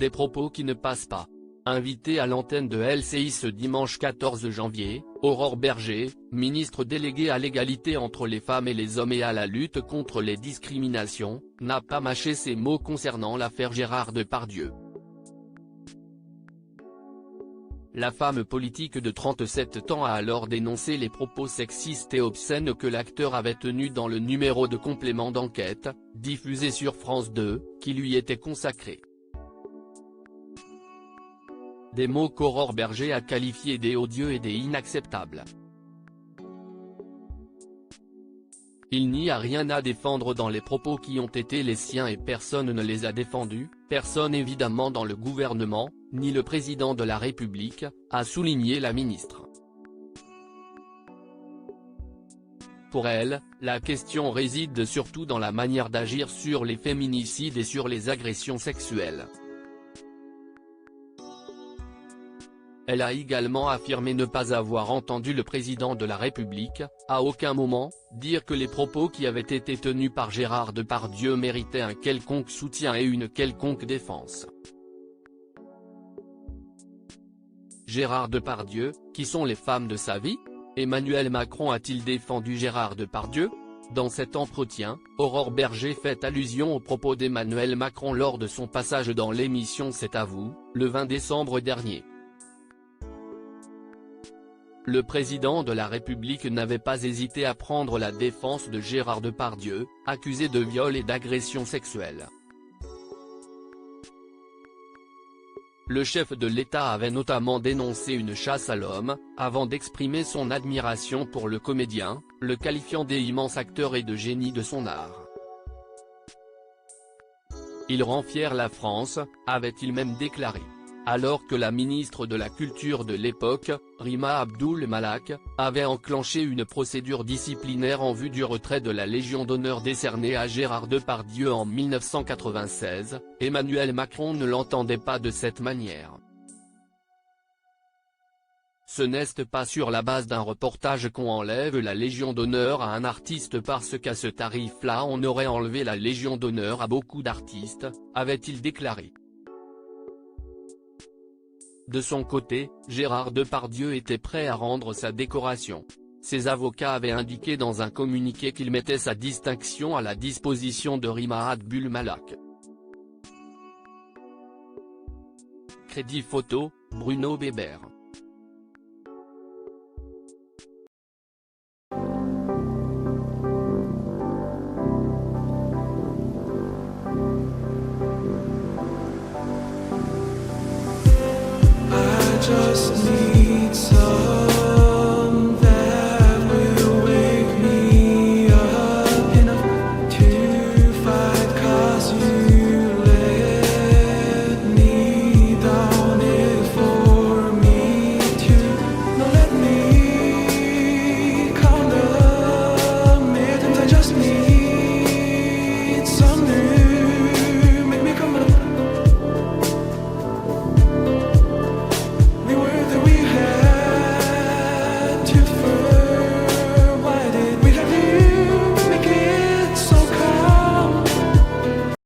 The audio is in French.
Des propos qui ne passent pas. Invitée à l'antenne de LCI ce dimanche 14 janvier, Aurore Bergé, ministre déléguée à l'égalité entre les femmes et les hommes et à la lutte contre les discriminations, n'a pas mâché ses mots concernant l'affaire Gérard Depardieu. La femme politique de 37 ans a alors dénoncé les propos sexistes et obscènes que l'acteur avait tenus dans le numéro de complément d'enquête, diffusé sur France 2, qui lui était consacré. Des mots qu'Aurore Bergé a qualifiés des odieux et des inacceptables. Il n'y a rien à défendre dans les propos qui ont été les siens et personne ne les a défendus, personne évidemment dans le gouvernement, ni le président de la République, a souligné la ministre. Pour elle, la question réside surtout dans la manière d'agir sur les féminicides et sur les agressions sexuelles. Elle a également affirmé ne pas avoir entendu le président de la République, à aucun moment, dire que les propos qui avaient été tenus par Gérard Depardieu méritaient un quelconque soutien et une quelconque défense. Gérard Depardieu, qui sont les femmes de sa vie? Emmanuel Macron a-t-il défendu Gérard Depardieu? Dans cet entretien, Aurore Bergé fait allusion aux propos d'Emmanuel Macron lors de son passage dans l'émission C'est à vous, le 20 décembre dernier. Le président de la République n'avait pas hésité à prendre la défense de Gérard Depardieu, accusé de viol et d'agression sexuelle. Le chef de l'État avait notamment dénoncé une chasse à l'homme, avant d'exprimer son admiration pour le comédien, le qualifiant d'immense acteur et de génie de son art. Il rend fière la France, avait-il même déclaré. Alors que la ministre de la Culture de l'époque, Rima Abdul Malak, avait enclenché une procédure disciplinaire en vue du retrait de la Légion d'honneur décernée à Gérard Depardieu en 1996, Emmanuel Macron ne l'entendait pas de cette manière. Ce n'est pas sur la base d'un reportage qu'on enlève la Légion d'honneur à un artiste parce qu'à ce tarif-là on aurait enlevé la Légion d'honneur à beaucoup d'artistes, avait-il déclaré. De son côté, Gérard Depardieu était prêt à rendre sa décoration. Ses avocats avaient indiqué dans un communiqué qu'il mettait sa distinction à la disposition de Rima Abdul Malak. Crédit photo, Bruno Bébert. Just